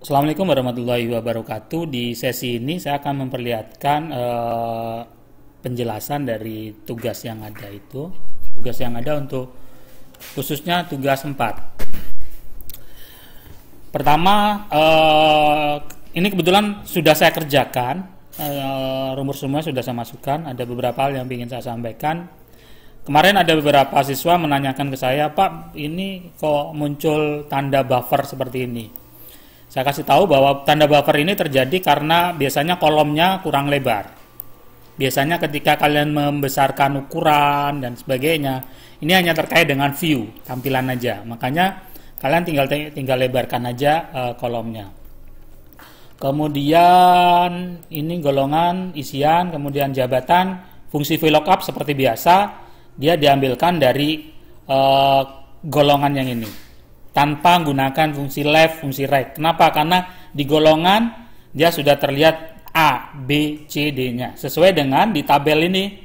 Assalamualaikum warahmatullahi wabarakatuh. Di sesi ini saya akan memperlihatkan penjelasan dari tugas yang ada itu. Tugas yang ada untuk khususnya tugas 4. Pertama, ini kebetulan sudah saya kerjakan. Rumus-rumusnya sudah saya masukkan. Ada beberapa hal yang ingin saya sampaikan. Kemarin ada beberapa siswa menanyakan ke saya, Pak, ini kok muncul tanda buffer seperti ini? Saya kasih tahu bahwa tanda buffer ini terjadi karena biasanya kolomnya kurang lebar. Biasanya ketika kalian membesarkan ukuran dan sebagainya, ini hanya terkait dengan view, tampilan aja. Makanya kalian tinggal lebarkan aja kolomnya. Kemudian ini golongan, isian, kemudian jabatan, fungsi VLOOKUP seperti biasa, dia diambilkan dari golongan yang ini, tanpa menggunakan fungsi left, fungsi right. Kenapa? Karena di golongan dia sudah terlihat A, B, C, D-nya. Sesuai dengan di tabel ini,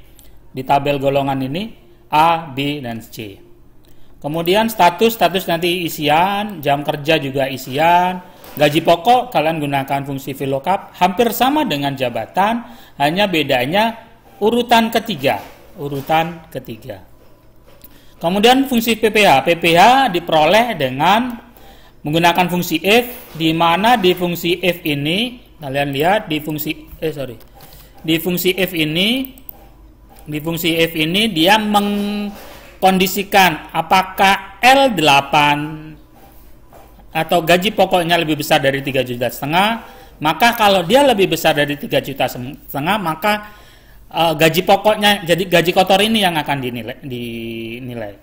di tabel golongan ini A, B, dan C. Kemudian status nanti isian, jam kerja juga isian, gaji pokok kalian gunakan fungsi VLOOKUP, hampir sama dengan jabatan, hanya bedanya urutan ketiga. Kemudian fungsi PPH diperoleh dengan menggunakan fungsi if, di mana di fungsi if ini kalian lihat di fungsi if ini dia mengkondisikan apakah L8 atau gaji pokoknya lebih besar dari 3,5 juta. Maka kalau dia lebih besar dari 3,5 juta, maka gaji pokoknya, jadi gaji kotor ini yang akan dinilai.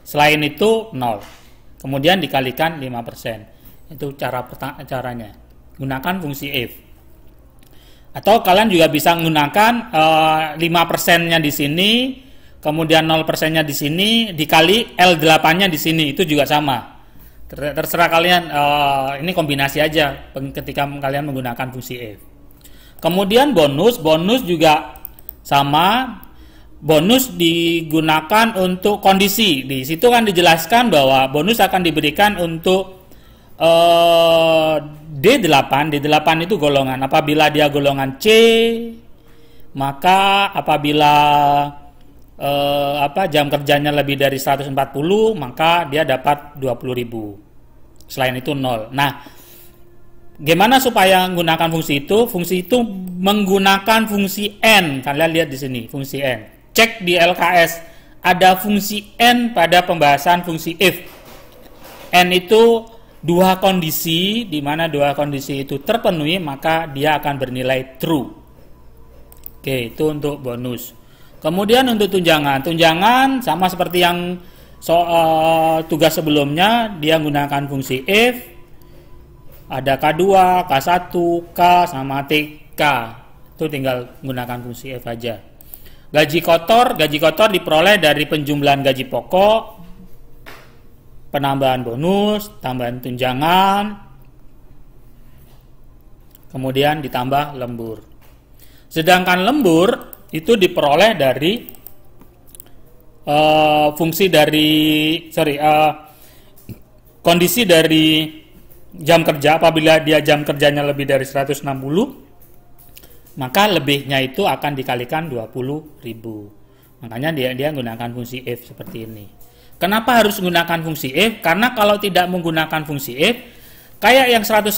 Selain itu 0. Kemudian dikalikan 5%. Itu caranya. Gunakan fungsi if. Atau kalian juga bisa menggunakan 5%-nya di sini, kemudian 0%-nya di sini, dikali L8-nya di sini. Itu juga sama. Terserah kalian, ini kombinasi aja ketika kalian menggunakan fungsi if. Kemudian bonus juga sama. Bonus digunakan untuk kondisi. Di situ kan dijelaskan bahwa bonus akan diberikan untuk D8. D8 itu golongan. Apabila dia golongan C, maka apabila jam kerjanya lebih dari 140, maka dia dapat 20.000. Selain itu 0. Nah, gimana supaya menggunakan fungsi itu? Fungsi itu menggunakan fungsi N. Kalian lihat di sini, fungsi N. Cek di LKS, ada fungsi N pada pembahasan fungsi if. N itu dua kondisi, di mana dua kondisi itu terpenuhi, maka dia akan bernilai true. Oke, itu untuk bonus. Kemudian untuk tunjangan sama seperti yang tugas sebelumnya, dia menggunakan fungsi if. Ada K2, K1, K sama TK. Itu tinggal menggunakan fungsi F aja. Gaji kotor diperoleh dari penjumlahan gaji pokok, penambahan bonus, tambahan tunjangan, kemudian ditambah lembur. Sedangkan lembur itu diperoleh dari kondisi dari jam kerja. Apabila dia jam kerjanya lebih dari 160, maka lebihnya itu akan dikalikan 20.000. Makanya dia menggunakan fungsi if seperti ini. Kenapa harus menggunakan fungsi if? Karena kalau tidak menggunakan fungsi if, kayak yang 110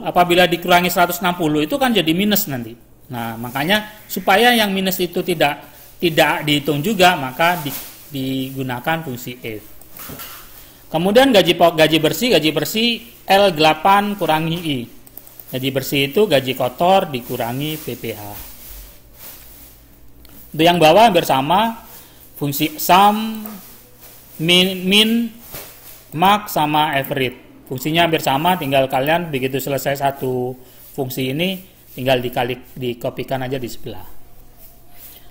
apabila dikurangi 160 itu kan jadi minus nanti. Nah, makanya supaya yang minus itu tidak dihitung juga, maka digunakan fungsi if. Kemudian gaji bersih L8 kurangi I. Gaji bersih itu gaji kotor dikurangi PPH. Untuk yang bawah bersama fungsi sum, min, max sama average. Fungsinya bersama, tinggal kalian begitu selesai satu fungsi ini tinggal dikopikan aja di sebelah.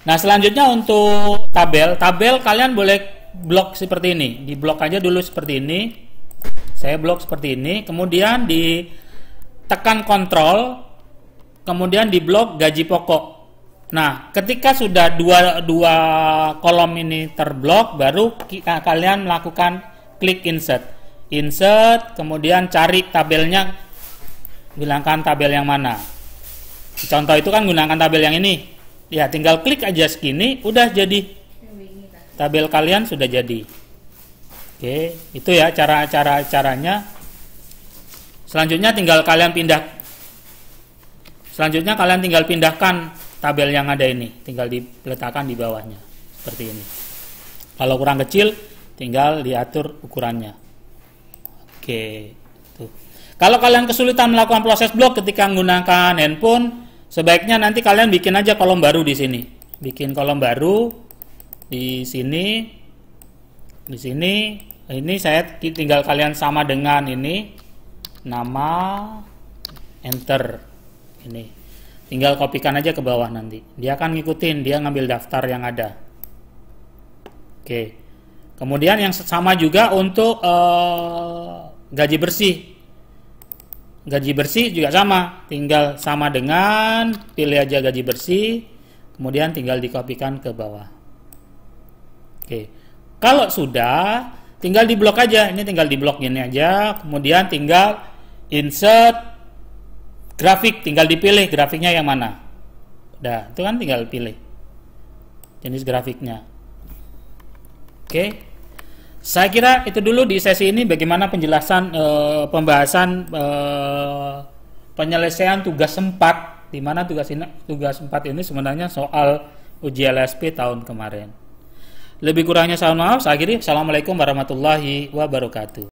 Nah, selanjutnya untuk tabel kalian boleh blok seperti ini. Di blok aja dulu seperti ini. Saya blok seperti ini, kemudian ditekan kontrol, kemudian di blok gaji pokok. Nah, ketika sudah dua kolom ini terblok, baru kalian melakukan klik insert, kemudian cari tabelnya gunakan tabel yang mana. Di contoh itu kan gunakan tabel yang ini. Ya, tinggal klik aja segini, udah jadi. Tabel kalian sudah jadi. Oke, itu ya caranya. Selanjutnya kalian tinggal pindahkan tabel yang ada ini, tinggal diletakkan di bawahnya seperti ini. Kalau kurang kecil, tinggal diatur ukurannya. Oke, tuh. Kalau kalian kesulitan melakukan proses blok ketika menggunakan handphone, sebaiknya nanti kalian bikin aja kolom baru di sini. Bikin kolom baru di sini. Di sini. Ini saya tinggal kalian sama dengan ini nama, enter. Ini. Tinggal kopikan aja ke bawah nanti. Dia akan ngikutin, dia ngambil daftar yang ada. Oke. Kemudian yang sama juga untuk gaji bersih. Gaji bersih juga sama, tinggal sama dengan pilih aja gaji bersih, kemudian tinggal dikopikan ke bawah. Oke. Kalau sudah, tinggal diblok aja. Ini tinggal diblok gini aja, kemudian tinggal insert grafik, tinggal dipilih grafiknya yang mana. Udah, itu kan tinggal pilih jenis grafiknya. Oke. Saya kira itu dulu di sesi ini bagaimana penjelasan pembahasan penyelesaian tugas 4, di mana tugas 4 ini sebenarnya soal uji LSP tahun kemarin. Lebih kurangnya saya mohon maaf. Saya akhiri. Assalamualaikum warahmatullahi wabarakatuh.